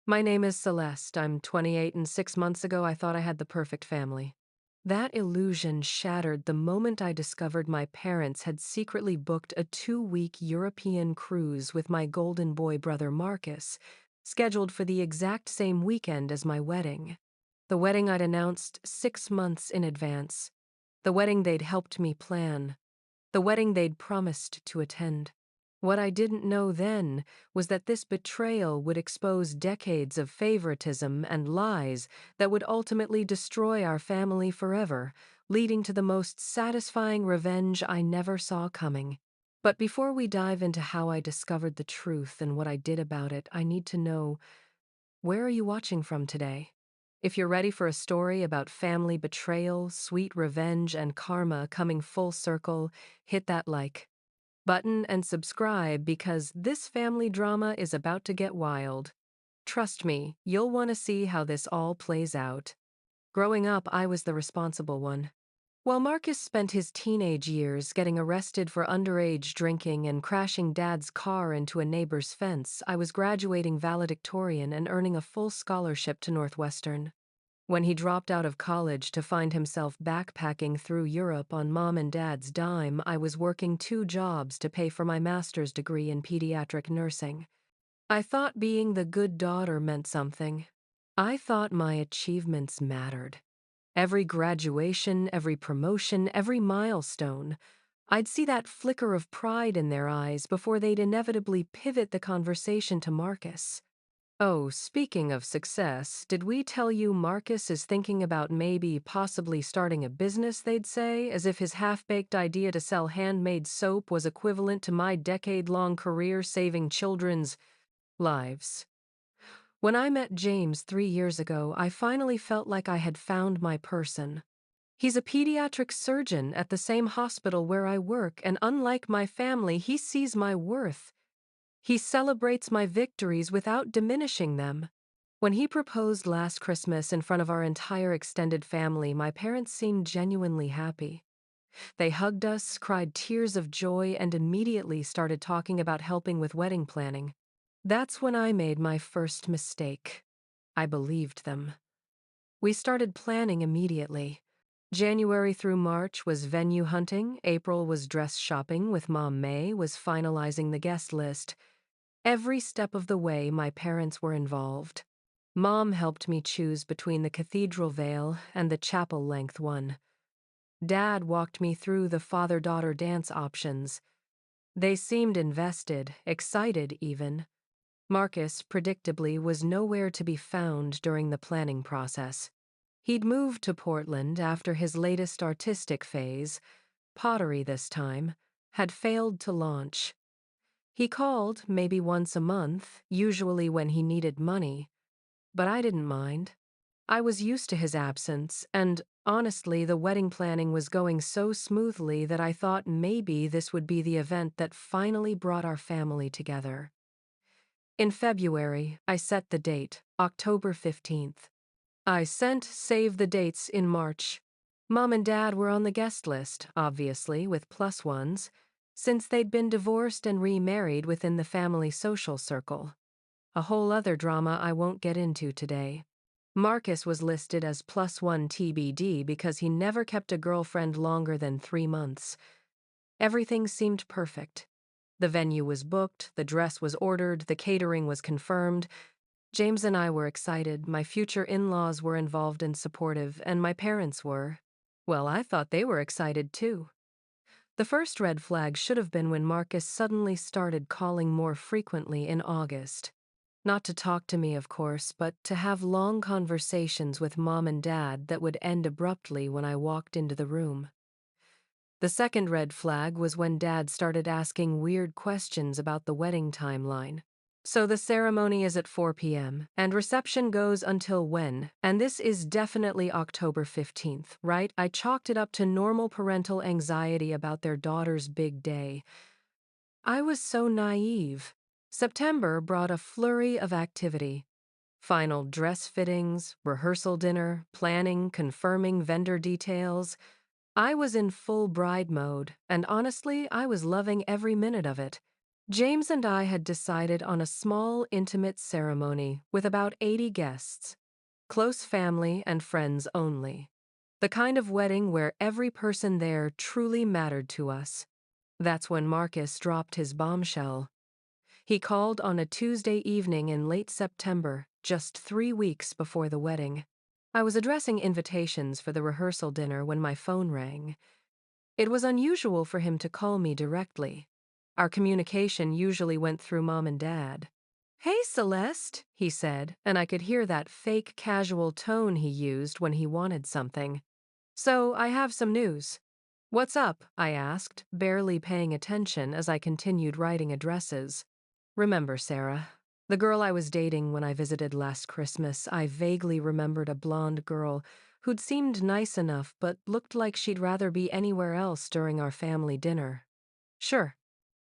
My name is Celeste. I'm 28, and 6 months ago I thought I had the perfect family. That illusion shattered the moment I discovered my parents had secretly booked a 2-week European cruise with my golden boy brother Marcus, scheduled for the exact same weekend as my wedding. The wedding I'd announced 6 months in advance. The wedding they'd helped me plan. The wedding they'd promised to attend. What I didn't know then was that this betrayal would expose decades of favoritism and lies that would ultimately destroy our family forever, leading to the most satisfying revenge I never saw coming. But before we dive into how I discovered the truth and what I did about it, I need to know, where are you watching from today? If you're ready for a story about family betrayal, sweet revenge, and karma coming full circle, hit that like button and subscribe because this family drama is about to get wild. Trust me, you'll want to see how this all plays out. Growing up, I was the responsible one. While Marcus spent his teenage years getting arrested for underage drinking and crashing Dad's car into a neighbor's fence, I was graduating valedictorian and earning a full scholarship to Northwestern. When he dropped out of college to find himself backpacking through Europe on Mom and Dad's dime, I was working 2 jobs to pay for my master's degree in pediatric nursing. I thought being the good daughter meant something. I thought my achievements mattered. Every graduation, every promotion, every milestone. I'd see that flicker of pride in their eyes before they'd inevitably pivot the conversation to Marcus. Oh, speaking of success, did we tell you Marcus is thinking about maybe possibly starting a business, they'd say, as if his half-baked idea to sell handmade soap was equivalent to my decade-long career saving children's lives. When I met James 3 years ago, I finally felt like I had found my person. He's a pediatric surgeon at the same hospital where I work, and unlike my family, he sees my worth. He celebrates my victories without diminishing them. When he proposed last Christmas in front of our entire extended family, my parents seemed genuinely happy. They hugged us, cried tears of joy, and immediately started talking about helping with wedding planning. That's when I made my first mistake. I believed them. We started planning immediately. January through March was venue hunting, April was dress shopping with Mom May, was finalizing the guest list. Every step of the way, my parents were involved. Mom helped me choose between the cathedral veil and the chapel-length one. Dad walked me through the father-daughter dance options. They seemed invested, excited even. Marcus, predictably, was nowhere to be found during the planning process. He'd moved to Portland after his latest artistic phase, pottery this time, had failed to launch. He called maybe once a month, usually when he needed money, but I didn't mind. I was used to his absence, and honestly, the wedding planning was going so smoothly that I thought maybe this would be the event that finally brought our family together. In February, I set the date, October 15th. I sent save the dates in March. Mom and Dad were on the guest list, obviously, with plus ones, since they'd been divorced and remarried within the family social circle. A whole other drama I won't get into today. Marcus was listed as plus one TBD because he never kept a girlfriend longer than 3 months. Everything seemed perfect. The venue was booked, the dress was ordered, the catering was confirmed. James and I were excited, my future in-laws were involved and supportive, and my parents were. Well, I thought they were excited too. The first red flag should have been when Marcus suddenly started calling more frequently in August. Not to talk to me, of course, but to have long conversations with Mom and Dad that would end abruptly when I walked into the room. The second red flag was when Dad started asking weird questions about the wedding timeline. So the ceremony is at 4 p.m., and reception goes until when? And this is definitely October 15th, right? I chalked it up to normal parental anxiety about their daughter's big day. I was so naive. September brought a flurry of activity. Final dress fittings, rehearsal dinner, planning, confirming vendor details. I was in full bride mode, and honestly, I was loving every minute of it. James and I had decided on a small, intimate ceremony with about 80 guests, close family and friends only. The kind of wedding where every person there truly mattered to us. That's when Marcus dropped his bombshell. He called on a Tuesday evening in late September, just 3 weeks before the wedding. I was addressing invitations for the rehearsal dinner when my phone rang. It was unusual for him to call me directly. Our communication usually went through Mom and Dad. "Hey, Celeste," he said, and I could hear that fake casual tone he used when he wanted something. "So, I have some news." "What's up?" I asked, barely paying attention as I continued writing addresses. "Remember, Sarah, the girl I was dating when I visited last Christmas, I vaguely remembered a blonde girl who'd seemed nice enough but looked like she'd rather be anywhere else during our family dinner." "Sure."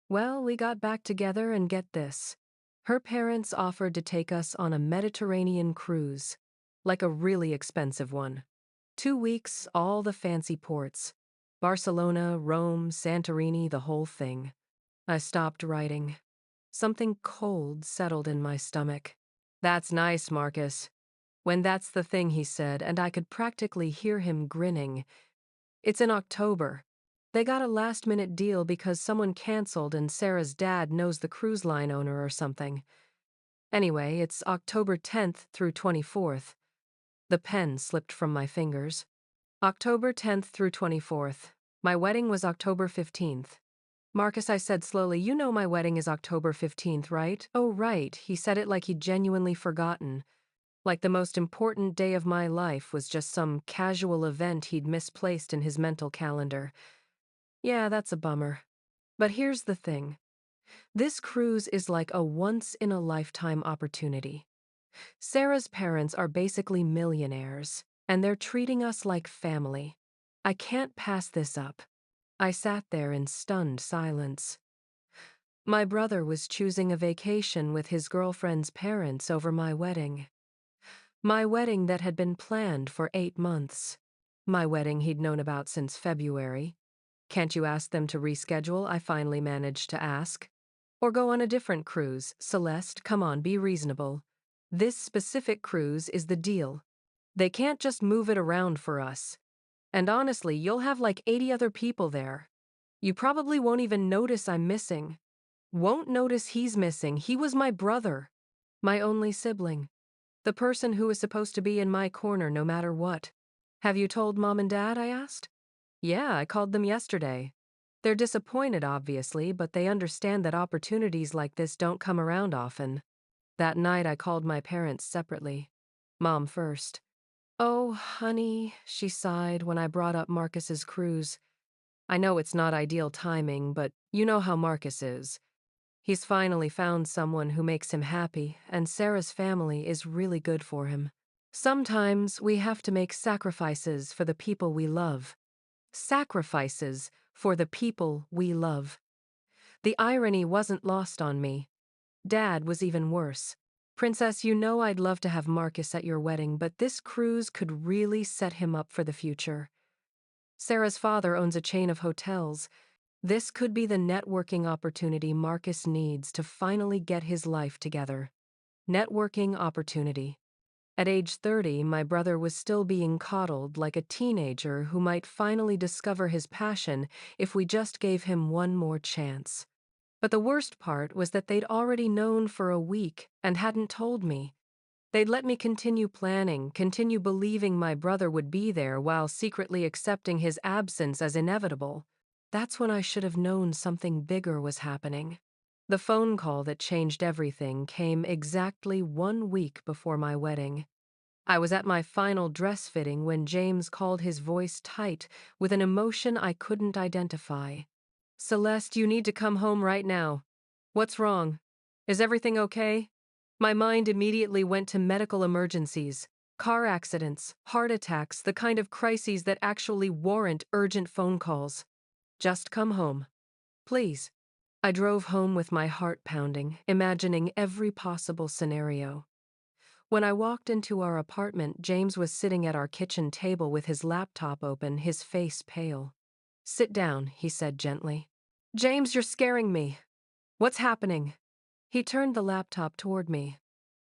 "Well, we got back together and get this. Her parents offered to take us on a Mediterranean cruise, like a really expensive one. 2 weeks, all the fancy ports. Barcelona, Rome, Santorini, the whole thing." I stopped writing. Something cold settled in my stomach. "That's nice, Marcus." When that's the thing, he said, and I could practically hear him grinning. "It's in October. They got a last-minute deal because someone canceled and Sarah's dad knows the cruise line owner or something. Anyway, it's October 10th through 24th. The pen slipped from my fingers. October 10th through 24th. My wedding was October 15th. "Marcus," I said slowly, "you know my wedding is October 15th, right?" "Oh, right." He said it like he'd genuinely forgotten. Like the most important day of my life was just some casual event he'd misplaced in his mental calendar. "Yeah, that's a bummer. But here's the thing. This cruise is like a once-in-a-lifetime opportunity. Sarah's parents are basically millionaires, and they're treating us like family. I can't pass this up." I sat there in stunned silence. My brother was choosing a vacation with his girlfriend's parents over my wedding. My wedding that had been planned for 8 months. My wedding he'd known about since February. "Can't you ask them to reschedule?" I finally managed to ask. "Or go on a different cruise? Celeste, come on, be reasonable. This specific cruise is the deal. They can't just move it around for us. And honestly, you'll have like 80 other people there. You probably won't even notice I'm missing. Won't notice he's missing. He was my brother. My only sibling. The person who was supposed to be in my corner no matter what." "Have you told Mom and Dad?" I asked. "Yeah, I called them yesterday. They're disappointed, obviously, but they understand that opportunities like this don't come around often." That night, I called my parents separately. Mom first. "Oh, honey," she sighed when I brought up Marcus's cruise. "I know it's not ideal timing, but you know how Marcus is. He's finally found someone who makes him happy, and Sarah's family is really good for him. Sometimes we have to make sacrifices for the people we love. Sacrifices for the people we love." The irony wasn't lost on me. Dad was even worse. "Princess, you know I'd love to have Marcus at your wedding, but this cruise could really set him up for the future. Sarah's father owns a chain of hotels. This could be the networking opportunity Marcus needs to finally get his life together." Networking opportunity. At age 30, my brother was still being coddled like a teenager who might finally discover his passion if we just gave him one more chance. But the worst part was that they'd already known for a week and hadn't told me. They'd let me continue planning, continue believing my brother would be there while secretly accepting his absence as inevitable. That's when I should have known something bigger was happening. The phone call that changed everything came exactly 1 week before my wedding. I was at my final dress fitting when James called, his voice tight with an emotion I couldn't identify. "Celeste, you need to come home right now." "What's wrong? Is everything okay?" My mind immediately went to medical emergencies, car accidents, heart attacks, the kind of crises that actually warrant urgent phone calls. "Just come home. Please." I drove home with my heart pounding, imagining every possible scenario. When I walked into our apartment, James was sitting at our kitchen table with his laptop open, his face pale. "Sit down," he said gently. "James, you're scaring me." What's happening? He turned the laptop toward me.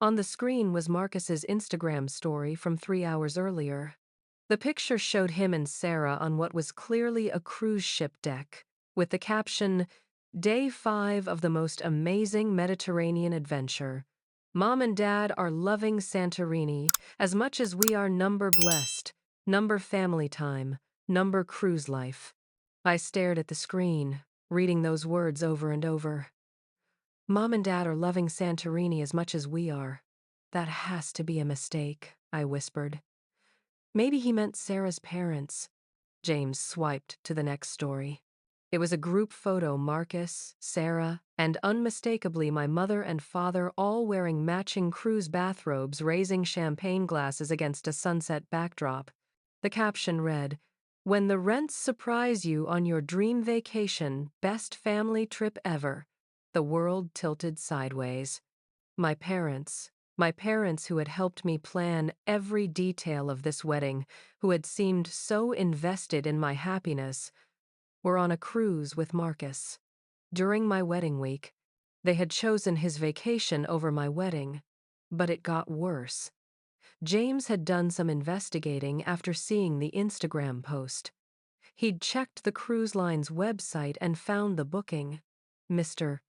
On the screen was Marcus's Instagram story from 3 hours earlier. The picture showed him and Sarah on what was clearly a cruise ship deck, with the caption, "Day 5 of the most amazing Mediterranean adventure. Mom and Dad are loving Santorini as much as we are number blessed, number family time, number cruise life." I stared at the screen, reading those words over and over. Mom and Dad are loving Santorini as much as we are. That has to be a mistake, I whispered. Maybe he meant Sarah's parents. James swiped to the next story. It was a group photo, Marcus, Sarah, and unmistakably my mother and father all wearing matching cruise bathrobes, raising champagne glasses against a sunset backdrop. The caption read, "When the rents surprise you on your dream vacation, best family trip ever." The world tilted sideways. My parents who had helped me plan every detail of this wedding, who had seemed so invested in my happiness, were on a cruise with Marcus. During my wedding week, they had chosen his vacation over my wedding, but it got worse. James had done some investigating after seeing the Instagram post. He'd checked the cruise line's website and found the booking. Mr.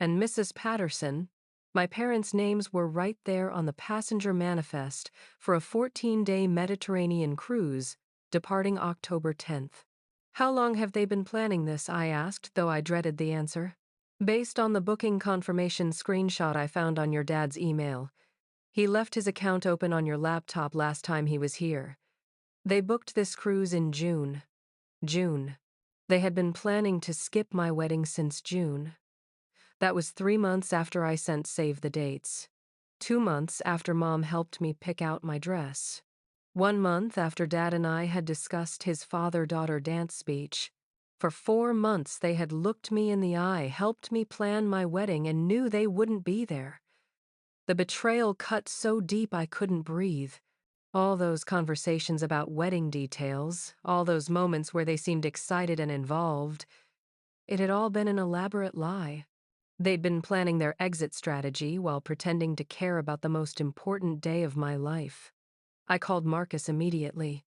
and Mrs. Patterson, my parents' names were right there on the passenger manifest for a 14-day Mediterranean cruise, departing October 10th. How long have they been planning this? I asked, though I dreaded the answer. Based on the booking confirmation screenshot I found on your dad's email. He left his account open on your laptop last time he was here. They booked this cruise in June. June. They had been planning to skip my wedding since June. That was 3 months after I sent save the dates. 2 months after Mom helped me pick out my dress. 1 month after Dad and I had discussed his father-daughter dance speech. For 4 months they had looked me in the eye, helped me plan my wedding, and knew they wouldn't be there. The betrayal cut so deep I couldn't breathe. All those conversations about wedding details, all those moments where they seemed excited and involved, it had all been an elaborate lie. They'd been planning their exit strategy while pretending to care about the most important day of my life. I called Marcus immediately.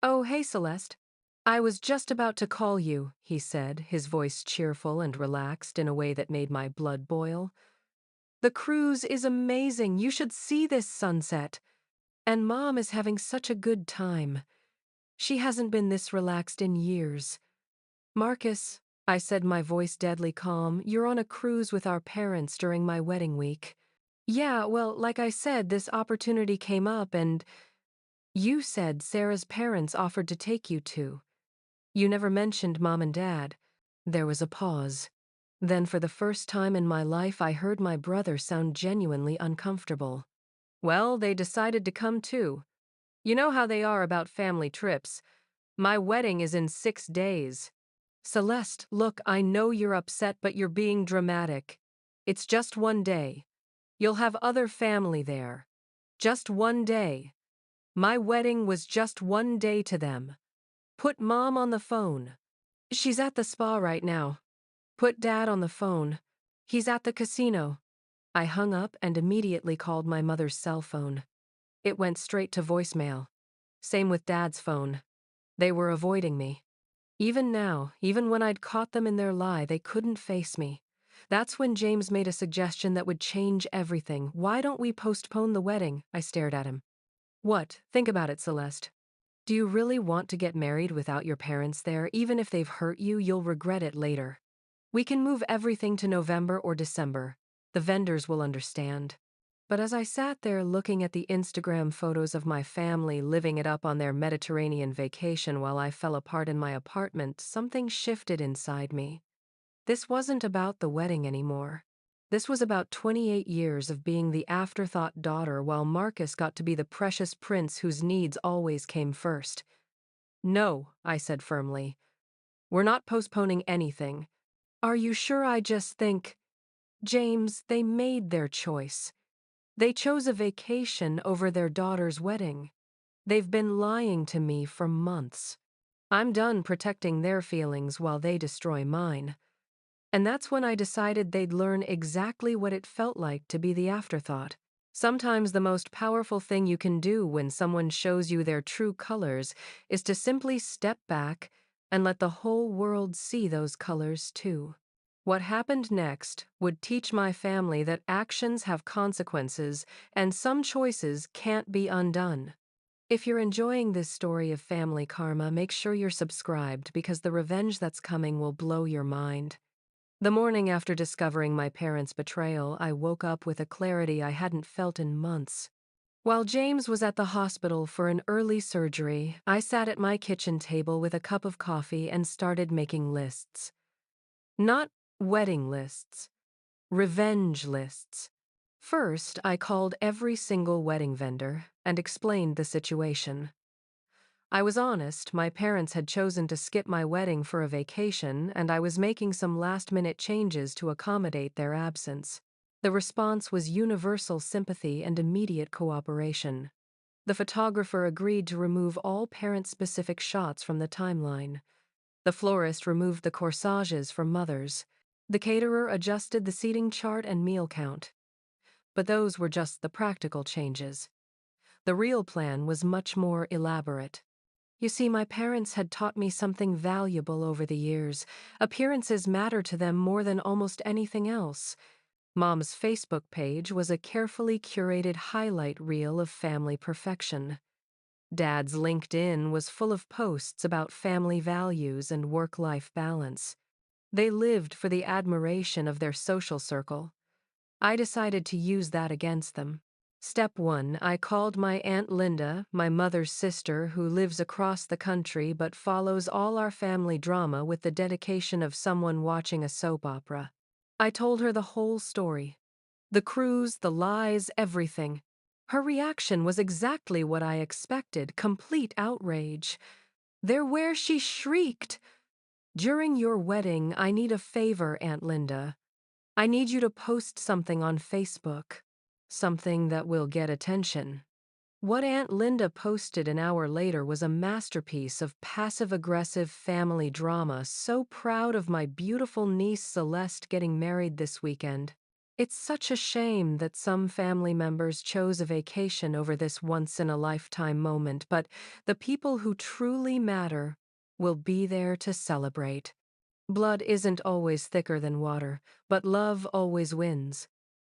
"Oh, hey, Celeste. I was just about to call you," he said, his voice cheerful and relaxed in a way that made my blood boil. "The cruise is amazing. You should see this sunset. And Mom is having such a good time. She hasn't been this relaxed in years." "Marcus," I said, my voice deadly calm, "you're on a cruise with our parents during my wedding week." "Yeah, well, like I said, this opportunity came up and you said Sarah's parents offered to take you to. You never mentioned Mom and Dad." There was a pause. Then for the first time in my life, I heard my brother sound genuinely uncomfortable. "Well, they decided to come too. You know how they are about family trips. My wedding is in 6 days." "Celeste, look, I know you're upset, but you're being dramatic. It's just 1 day. You'll have other family there. Just 1 day. My wedding was just 1 day to them. Put Mom on the phone. She's at the spa right now. Put Dad on the phone. He's at the casino." I hung up and immediately called my mother's cell phone. It went straight to voicemail. Same with Dad's phone. They were avoiding me. Even now, even when I'd caught them in their lie, they couldn't face me. That's when James made a suggestion that would change everything. "Why don't we postpone the wedding?" I stared at him. "What? Think about it, Celeste. Do you really want to get married without your parents there? Even if they've hurt you, you'll regret it later. We can move everything to November or December. The vendors will understand." But as I sat there looking at the Instagram photos of my family living it up on their Mediterranean vacation while I fell apart in my apartment, something shifted inside me. This wasn't about the wedding anymore. This was about 28 years of being the afterthought daughter while Marcus got to be the precious prince whose needs always came first. "No," I said firmly. "We're not postponing anything." "Are you sure?" I just think, James, they made their choice. They chose a vacation over their daughter's wedding. They've been lying to me for months. I'm done protecting their feelings while they destroy mine. And that's when I decided they'd learn exactly what it felt like to be the afterthought. Sometimes the most powerful thing you can do when someone shows you their true colors is to simply step back and let the whole world see those colors too. What happened next would teach my family that actions have consequences and some choices can't be undone. If you're enjoying this story of family karma, make sure you're subscribed because the revenge that's coming will blow your mind. The morning after discovering my parents' betrayal, I woke up with a clarity I hadn't felt in months. While James was at the hospital for an early surgery, I sat at my kitchen table with a cup of coffee and started making lists. Not wedding lists, revenge lists. First, I called every single wedding vendor and explained the situation. I was honest, my parents had chosen to skip my wedding for a vacation, and I was making some last-minute changes to accommodate their absence. The response was universal sympathy and immediate cooperation. The photographer agreed to remove all parent-specific shots from the timeline. The florist removed the corsages from mothers. The caterer adjusted the seating chart and meal count. But those were just the practical changes. The real plan was much more elaborate. You see, my parents had taught me something valuable over the years. Appearances matter to them more than almost anything else. Mom's Facebook page was a carefully curated highlight reel of family perfection. Dad's LinkedIn was full of posts about family values and work-life balance. They lived for the admiration of their social circle. I decided to use that against them. Step 1, I called my Aunt Linda, my mother's sister, who lives across the country but follows all our family drama with the dedication of someone watching a soap opera. I told her the whole story. The cruise, the lies, everything. Her reaction was exactly what I expected, complete outrage. They're where she shrieked. "During your wedding, I need a favor, Aunt Linda. I need you to post something on Facebook. Something that will get attention." What Aunt Linda posted an hour later was a masterpiece of passive-aggressive family drama. "So proud of my beautiful niece Celeste getting married this weekend. It's such a shame that some family members chose a vacation over this once-in-a-lifetime moment, but the people who truly matter will be there to celebrate. Blood isn't always thicker than water, but love always wins.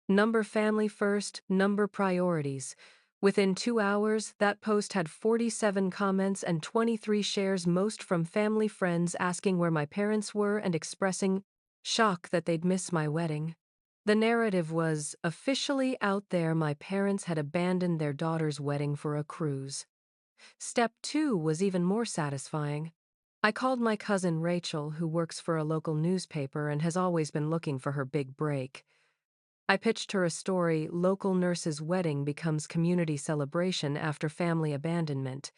Number family first, number priorities." Within 2 hours, that post had 47 comments and 23 shares, most from family friends asking where my parents were and expressing shock that they'd miss my wedding. The narrative was officially out there: my parents had abandoned their daughter's wedding for a cruise. Step 2 was even more satisfying. I called my cousin Rachel, who works for a local newspaper and has always been looking for her big break. I pitched her a story: local nurse's wedding becomes community celebration after family abandonment.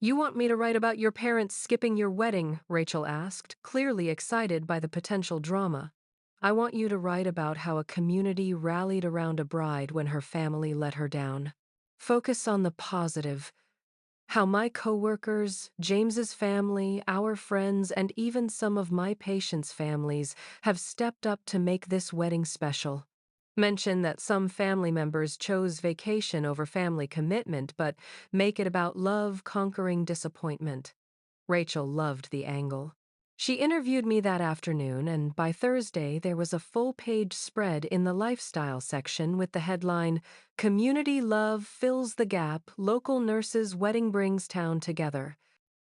"You want me to write about your parents skipping your wedding?" Rachel asked, clearly excited by the potential drama. "I want you to write about how a community rallied around a bride when her family let her down. Focus on the positive. How my coworkers, James's family, our friends, and even some of my patients' families have stepped up to make this wedding special. Mention that some family members chose vacation over family commitment, but make it about love conquering disappointment." Rachel loved the angle. She interviewed me that afternoon, and by Thursday there was a full-page spread in the lifestyle section with the headline, "Community Love Fills the Gap, Local Nurses' Wedding Brings Town Together."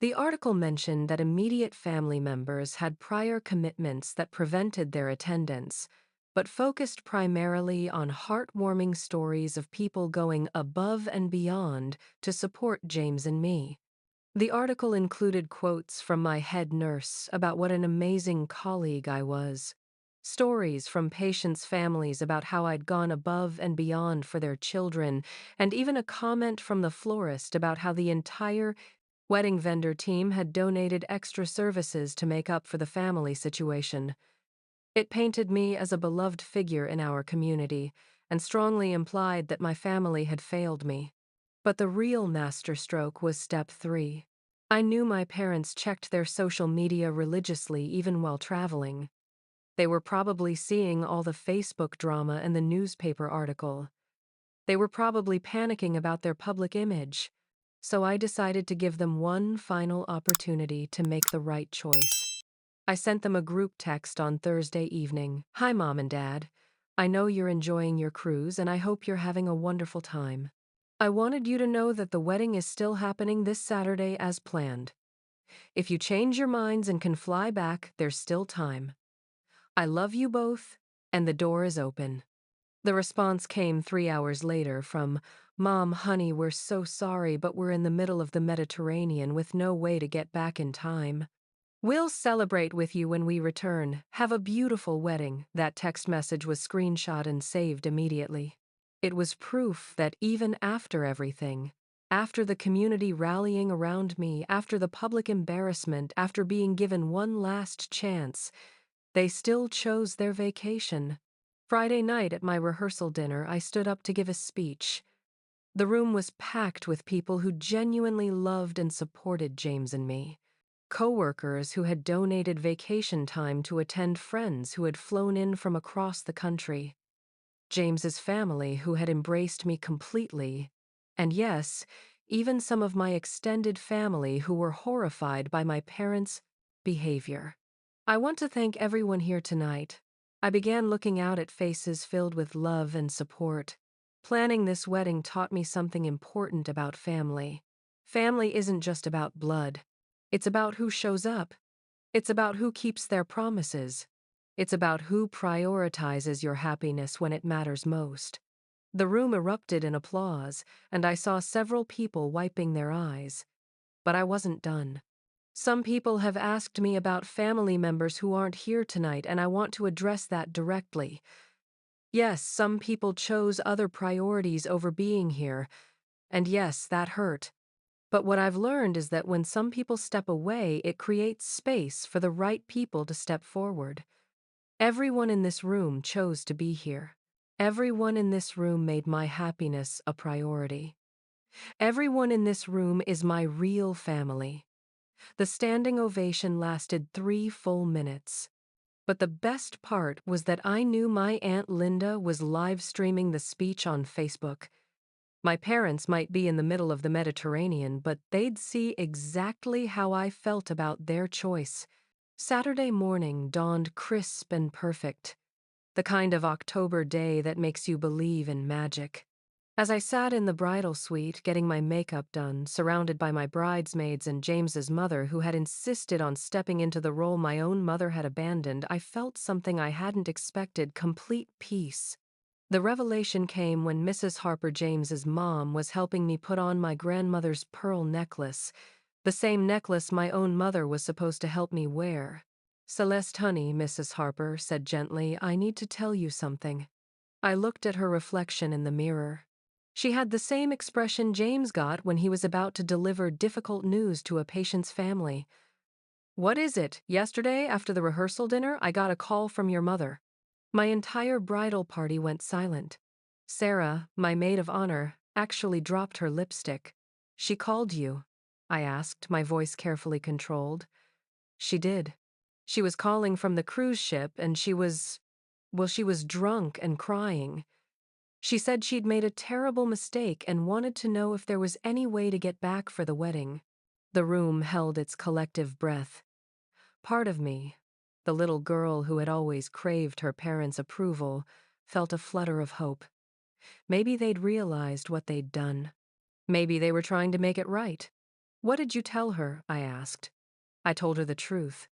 The article mentioned that immediate family members had prior commitments that prevented their attendance, but focused primarily on heartwarming stories of people going above and beyond to support James and me. The article included quotes from my head nurse about what an amazing colleague I was, stories from patients' families about how I'd gone above and beyond for their children, and even a comment from the florist about how the entire wedding vendor team had donated extra services to make up for the family situation. It painted me as a beloved figure in our community and strongly implied that my family had failed me. But the real masterstroke was step 3. I knew my parents checked their social media religiously even while traveling. They were probably seeing all the Facebook drama and the newspaper article. They were probably panicking about their public image. So I decided to give them one final opportunity to make the right choice. I sent them a group text on Thursday evening. Hi, Mom and Dad. I know you're enjoying your cruise and I hope you're having a wonderful time. I wanted you to know that the wedding is still happening this Saturday as planned. If you change your minds and can fly back, there's still time. I love you both, and the door is open. The response came 3 hours later from, Mom, honey, we're so sorry, but we're in the middle of the Mediterranean with no way to get back in time. We'll celebrate with you when we return. Have a beautiful wedding. That text message was screenshot and saved immediately. It was proof that even after everything, after the community rallying around me, after the public embarrassment, after being given one last chance, they still chose their vacation. Friday night at my rehearsal dinner, I stood up to give a speech. The room was packed with people who genuinely loved and supported James and me. Coworkers who had donated vacation time to attend friends who had flown in from across the country. James's family who had embraced me completely. And yes, even some of my extended family who were horrified by my parents' behavior. I want to thank everyone here tonight. I began looking out at faces filled with love and support. Planning this wedding taught me something important about family. Family isn't just about blood. It's about who shows up. It's about who keeps their promises. It's about who prioritizes your happiness when it matters most. The room erupted in applause, and I saw several people wiping their eyes. But I wasn't done. Some people have asked me about family members who aren't here tonight, and I want to address that directly. Yes, some people chose other priorities over being here, and yes, that hurt. But what I've learned is that when some people step away, it creates space for the right people to step forward. Everyone in this room chose to be here. Everyone in this room made my happiness a priority. Everyone in this room is my real family. The standing ovation lasted 3 full minutes. But the best part was that I knew my Aunt Linda was live streaming the speech on Facebook. My parents might be in the middle of the Mediterranean, but they'd see exactly how I felt about their choice. Saturday morning dawned crisp and perfect, the kind of October day that makes you believe in magic. As I sat in the bridal suite, getting my makeup done, surrounded by my bridesmaids and James's mother, who had insisted on stepping into the role my own mother had abandoned, I felt something I hadn't expected: complete peace. The revelation came when Mrs. Harper James's mom was helping me put on my grandmother's pearl necklace, the same necklace my own mother was supposed to help me wear. Celeste, honey, Mrs. Harper said gently, I need to tell you something. I looked at her reflection in the mirror. She had the same expression James got when he was about to deliver difficult news to a patient's family. What is it? Yesterday, after the rehearsal dinner, I got a call from your mother. My entire bridal party went silent. Sarah, my maid of honor, actually dropped her lipstick. She called you? I asked, my voice carefully controlled. She did. She was calling from the cruise ship, and she was drunk and crying. She said she'd made a terrible mistake and wanted to know if there was any way to get back for the wedding. The room held its collective breath. Part of me, the little girl who had always craved her parents' approval, felt a flutter of hope. Maybe they'd realized what they'd done. Maybe they were trying to make it right. What did you tell her? I asked. I told her the truth.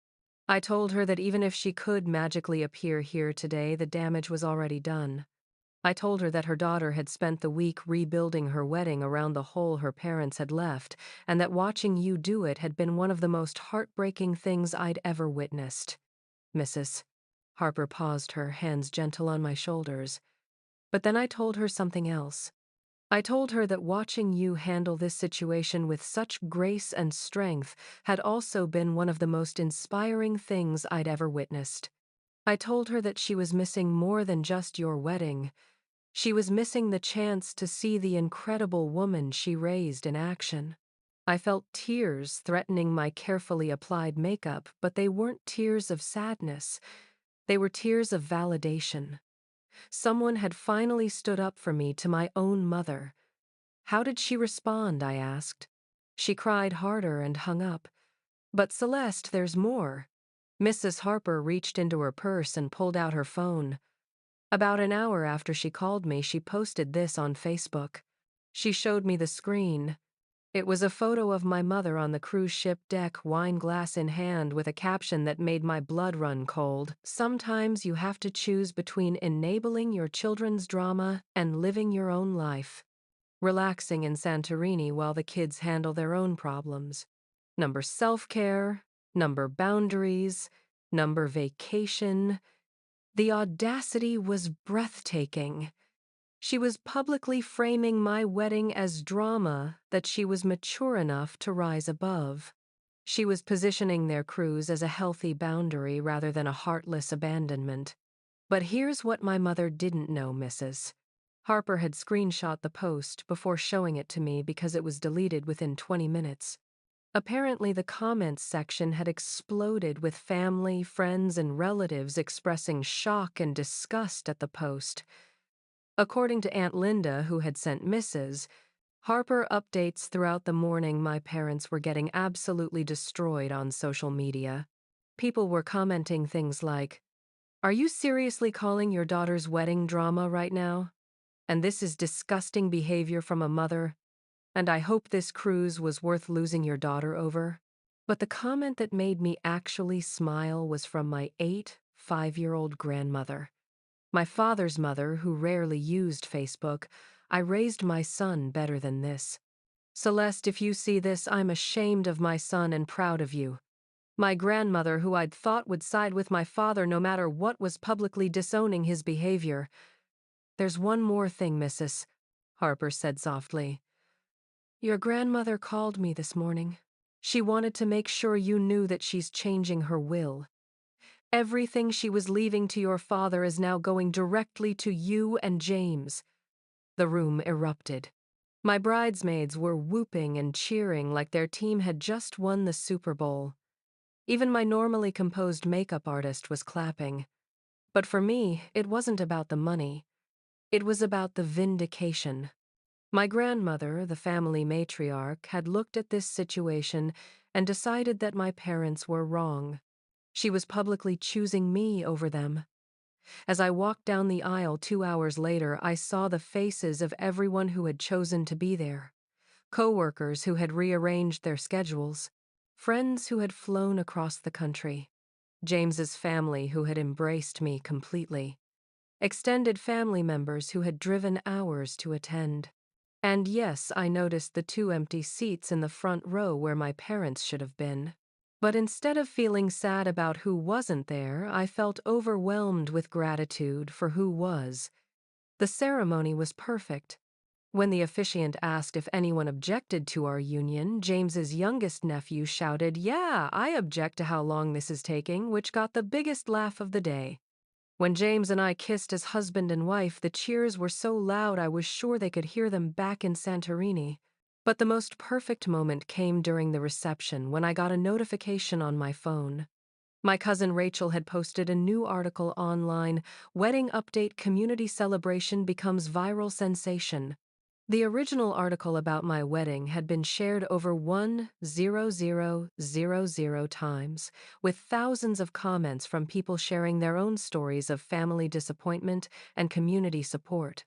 I told her that even if she could magically appear here today, the damage was already done. I told her that her daughter had spent the week rebuilding her wedding around the hole her parents had left, and that watching you do it had been one of the most heartbreaking things I'd ever witnessed. Mrs. Harper paused, her hands gentle on my shoulders. But then I told her something else. I told her that watching you handle this situation with such grace and strength had also been one of the most inspiring things I'd ever witnessed. I told her that she was missing more than just your wedding. She was missing the chance to see the incredible woman she raised in action. I felt tears threatening my carefully applied makeup, but they weren't tears of sadness. They were tears of validation. Someone had finally stood up for me to my own mother. How did she respond? I asked. She cried harder and hung up. But Celeste, there's more. Mrs. Harper reached into her purse and pulled out her phone. About an hour after she called me, she posted this on Facebook. She showed me the screen. It was a photo of my mother on the cruise ship deck, wine glass in hand, with a caption that made my blood run cold. Sometimes you have to choose between enabling your children's drama and living your own life. Relaxing in Santorini while the kids handle their own problems. Number self-care, number boundaries, number vacation. The audacity was breathtaking. She was publicly framing my wedding as drama that she was mature enough to rise above. She was positioning their cruise as a healthy boundary rather than a heartless abandonment. But here's what my mother didn't know, Mrs. Harper had screenshot the post before showing it to me because it was deleted within 20 minutes. Apparently, the comments section had exploded with family, friends, and relatives expressing shock and disgust at the post. According to Aunt Linda, who had sent Mrs. Harper updates throughout the morning, my parents were getting absolutely destroyed on social media. People were commenting things like, "Are you seriously calling your daughter's wedding drama right now? And this is disgusting behavior from a mother. And I hope this cruise was worth losing your daughter over." But the comment that made me actually smile was from my 5-year-old grandmother. My father's mother, who rarely used Facebook. "I raised my son better than this. Celeste, if you see this, I'm ashamed of my son and proud of you." My grandmother, who I'd thought would side with my father no matter what, was publicly disowning his behavior. "There's one more thing, Mrs." Harper said softly. "Your grandmother called me this morning. She wanted to make sure you knew that she's changing her will. Everything she was leaving to your father is now going directly to you and James." The room erupted. My bridesmaids were whooping and cheering like their team had just won the Super Bowl. Even my normally composed makeup artist was clapping. But for me, it wasn't about the money. It was about the vindication. My grandmother, the family matriarch, had looked at this situation and decided that my parents were wrong. She was publicly choosing me over them. As I walked down the aisle 2 hours later, I saw the faces of everyone who had chosen to be there. Coworkers who had rearranged their schedules. Friends who had flown across the country. James's family who had embraced me completely. Extended family members who had driven hours to attend. And yes, I noticed the 2 empty seats in the front row where my parents should have been. But instead of feeling sad about who wasn't there, I felt overwhelmed with gratitude for who was. The ceremony was perfect. When the officiant asked if anyone objected to our union, James's youngest nephew shouted, "Yeah, I object to how long this is taking," which got the biggest laugh of the day. When James and I kissed as husband and wife, the cheers were so loud I was sure they could hear them back in Santorini. But the most perfect moment came during the reception when I got a notification on my phone. My cousin Rachel had posted a new article online, "Wedding Update Community Celebration Becomes Viral Sensation." The original article about my wedding had been shared over 1,000 times, with thousands of comments from people sharing their own stories of family disappointment and community support.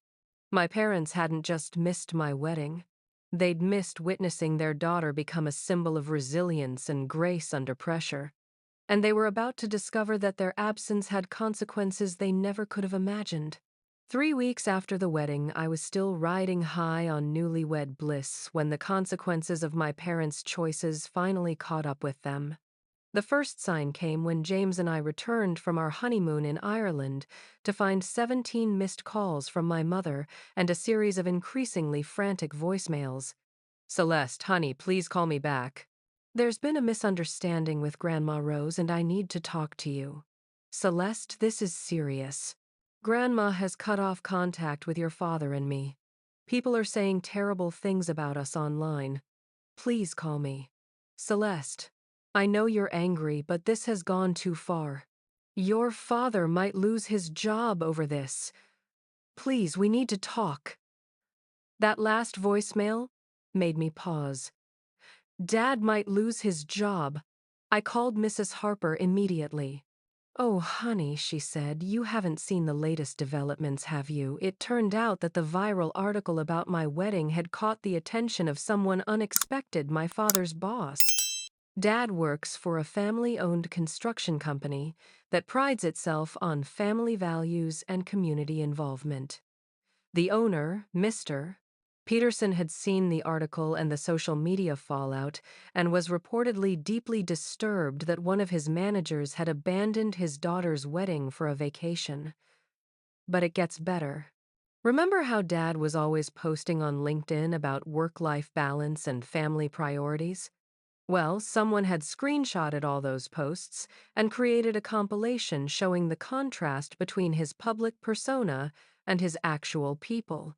My parents hadn't just missed my wedding. They'd missed witnessing their daughter become a symbol of resilience and grace under pressure. And they were about to discover that their absence had consequences they never could have imagined. 3 weeks after the wedding, I was still riding high on newlywed bliss when the consequences of my parents' choices finally caught up with them. The first sign came when James and I returned from our honeymoon in Ireland to find 17 missed calls from my mother and a series of increasingly frantic voicemails. "Celeste, honey, please call me back. There's been a misunderstanding with Grandma Rose and I need to talk to you. Celeste, this is serious. Grandma has cut off contact with your father and me. People are saying terrible things about us online. Please call me. Celeste, I know you're angry, but this has gone too far. Your father might lose his job over this. Please, we need to talk. That last voicemail made me pause. Dad might lose his job. I called Mrs. Harper immediately. Oh, honey, she said, you haven't seen the latest developments, have you? It turned out that the viral article about my wedding had caught the attention of someone unexpected, my father's boss. Dad works for a family-owned construction company that prides itself on family values and community involvement. The owner, Mr. Peterson, had seen the article and the social media fallout and was reportedly deeply disturbed that one of his managers had abandoned his daughter's wedding for a vacation. But it gets better. Remember how Dad was always posting on LinkedIn about work-life balance and family priorities? Well, someone had screenshotted all those posts and created a compilation showing the contrast between his public persona and his actual people.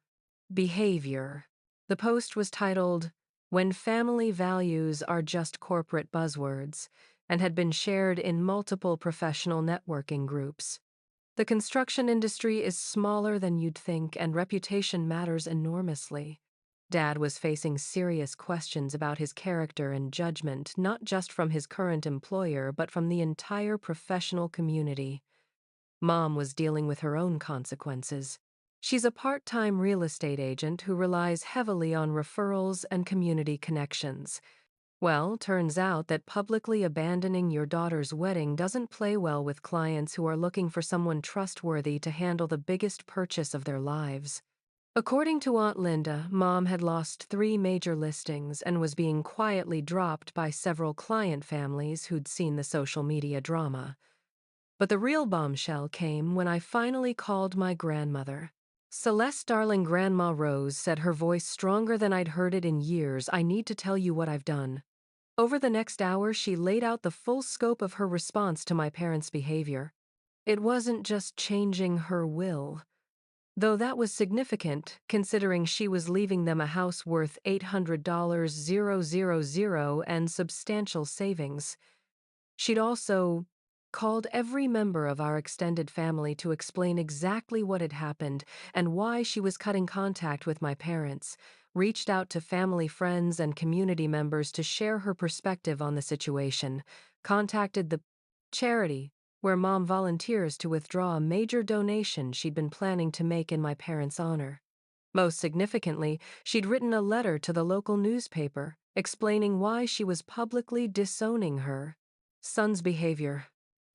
Behavior. The post was titled, "When Family Values Are Just Corporate Buzzwords," and had been shared in multiple professional networking groups. The construction industry is smaller than you'd think, and reputation matters enormously. Dad was facing serious questions about his character and judgment, not just from his current employer, but from the entire professional community. Mom was dealing with her own consequences. She's a part-time real estate agent who relies heavily on referrals and community connections. Well, turns out that publicly abandoning your daughter's wedding doesn't play well with clients who are looking for someone trustworthy to handle the biggest purchase of their lives. According to Aunt Linda, Mom had lost 3 major listings and was being quietly dropped by several client families who'd seen the social media drama. But the real bombshell came when I finally called my grandmother. Celeste's darling Grandma Rose said, her voice stronger than I'd heard it in years, "I need to tell you what I've done." Over the next hour, she laid out the full scope of her response to my parents' behavior. It wasn't just changing her will, though that was significant considering she was leaving them a house worth $800,000 and substantial savings. She'd also called every member of our extended family to explain exactly what had happened and why she was cutting contact with my parents, reached out to family friends and community members to share her perspective on the situation, contacted the charity where Mom volunteers to withdraw a major donation she'd been planning to make in my parents' honor. Most significantly, she'd written a letter to the local newspaper explaining why she was publicly disowning her son's behavior.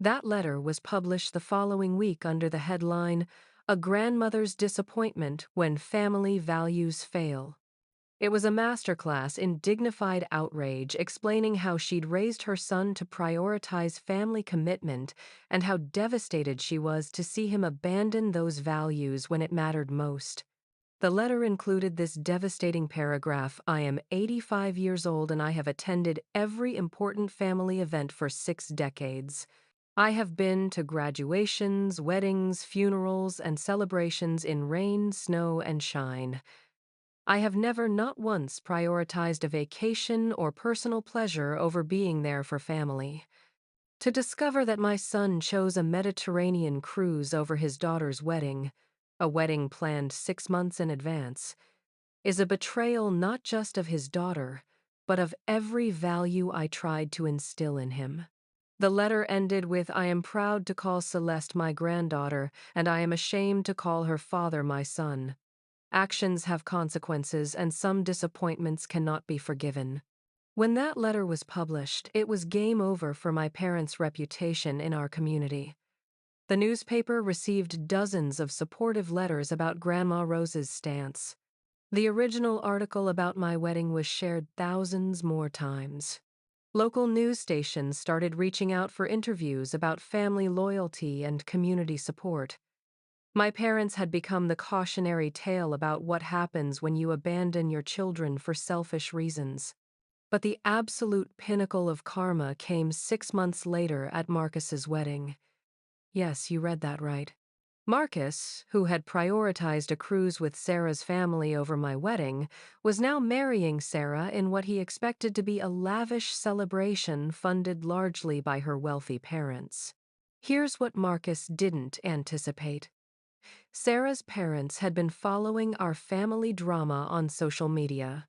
That letter was published the following week under the headline, "A Grandmother's Disappointment When Family Values Fail." It was a masterclass in dignified outrage, explaining how she'd raised her son to prioritize family commitment and how devastated she was to see him abandon those values when it mattered most. The letter included this devastating paragraph: "I am 85 years old and I have attended every important family event for 6 decades. I have been to graduations, weddings, funerals, and celebrations in rain, snow, and shine. I have never, not once, prioritized a vacation or personal pleasure over being there for family. To discover that my son chose a Mediterranean cruise over his daughter's wedding, a wedding planned 6 months in advance, is a betrayal not just of his daughter, but of every value I tried to instill in him." The letter ended with, "I am proud to call Celeste my granddaughter, and I am ashamed to call her father my son. Actions have consequences, and some disappointments cannot be forgiven." When that letter was published, it was game over for my parents' reputation in our community. The newspaper received dozens of supportive letters about Grandma Rose's stance. The original article about my wedding was shared thousands more times. Local news stations started reaching out for interviews about family loyalty and community support. My parents had become the cautionary tale about what happens when you abandon your children for selfish reasons. But the absolute pinnacle of karma came 6 months later at Marcus's wedding. Yes, you read that right. Marcus, who had prioritized a cruise with Sarah's family over my wedding, was now marrying Sarah in what he expected to be a lavish celebration funded largely by her wealthy parents. Here's what Marcus didn't anticipate. Sarah's parents had been following our family drama on social media.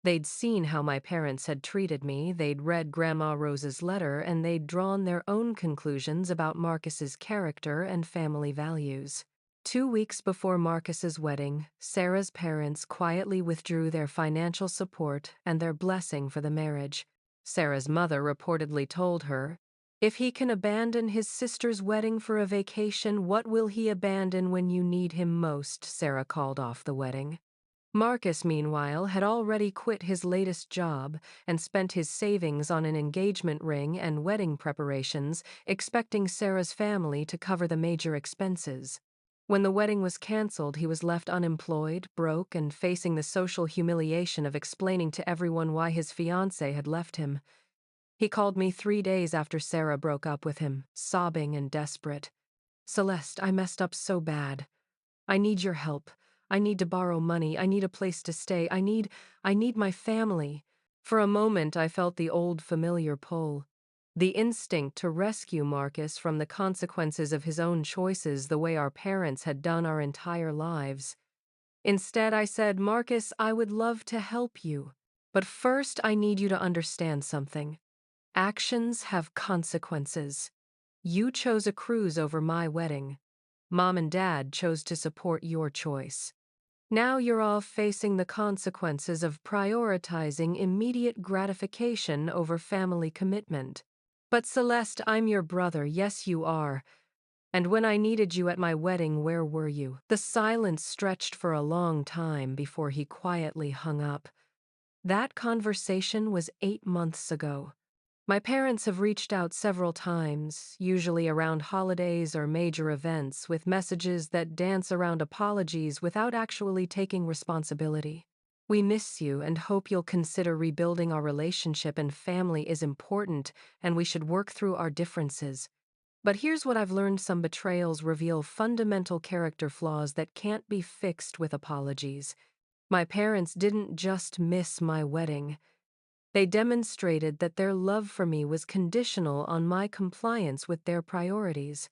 They'd seen how my parents had treated me, they'd read Grandma Rose's letter, and they'd drawn their own conclusions about Marcus's character and family values. 2 weeks before Marcus's wedding, Sarah's parents quietly withdrew their financial support and their blessing for the marriage. Sarah's mother reportedly told her, "If he can abandon his sister's wedding for a vacation, what will he abandon when you need him most?" Sarah called off the wedding. Marcus, meanwhile, had already quit his latest job and spent his savings on an engagement ring and wedding preparations, expecting Sarah's family to cover the major expenses. When the wedding was canceled, he was left unemployed, broke, and facing the social humiliation of explaining to everyone why his fiancée had left him. He called me 3 days after Sarah broke up with him, sobbing and desperate. "Celeste, I messed up so bad. I need your help. I need to borrow money. I need a place to stay. I need my family." For a moment, I felt the old familiar pull. The instinct to rescue Marcus from the consequences of his own choices the way our parents had done our entire lives. Instead, I said, "Marcus, I would love to help you. But first, I need you to understand something. Actions have consequences. You chose a cruise over my wedding. Mom and Dad chose to support your choice. Now you're all facing the consequences of prioritizing immediate gratification over family commitment." "But Celeste, I'm your brother, yes you are. And when I needed you at my wedding, where were you?" The silence stretched for a long time before he quietly hung up. That conversation was 8 months ago. My parents have reached out several times, usually around holidays or major events, with messages that dance around apologies without actually taking responsibility. "We miss you and hope you'll consider rebuilding our relationship, and family is important, and we should work through our differences. But here's what I've learned: some betrayals reveal fundamental character flaws that can't be fixed with apologies. My parents didn't just miss my wedding. They demonstrated that their love for me was conditional on my compliance with their priorities.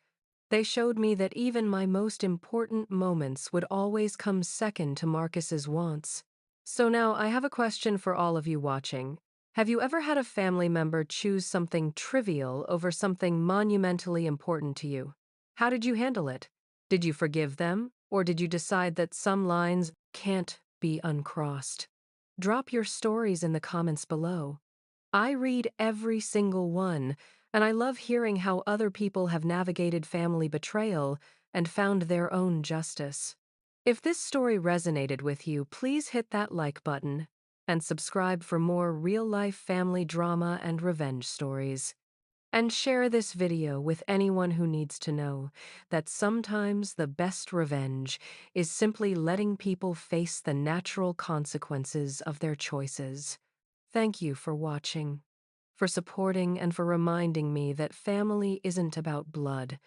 They showed me that even my most important moments would always come second to Marcus's wants. So now I have a question for all of you watching. Have you ever had a family member choose something trivial over something monumentally important to you? How did you handle it? Did you forgive them, or did you decide that some lines can't be uncrossed? Drop your stories in the comments below. I read every single one, and I love hearing how other people have navigated family betrayal and found their own justice. If this story resonated with you, please hit that like button and subscribe for more real-life family drama and revenge stories. And share this video with anyone who needs to know that sometimes the best revenge is simply letting people face the natural consequences of their choices. Thank you for watching, for supporting, and for reminding me that family isn't about blood.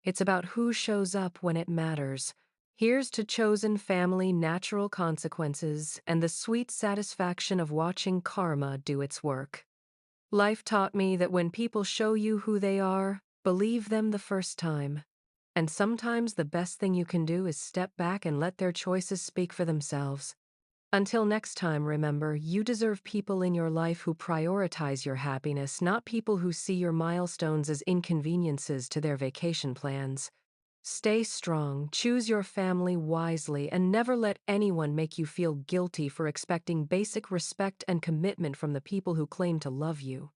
It's about who shows up when it matters. Here's to chosen family, natural consequences, and the sweet satisfaction of watching karma do its work. Life taught me that when people show you who they are, believe them the first time. And sometimes the best thing you can do is step back and let their choices speak for themselves. Until next time, remember, you deserve people in your life who prioritize your happiness, not people who see your milestones as inconveniences to their vacation plans. Stay strong, choose your family wisely, and never let anyone make you feel guilty for expecting basic respect and commitment from the people who claim to love you.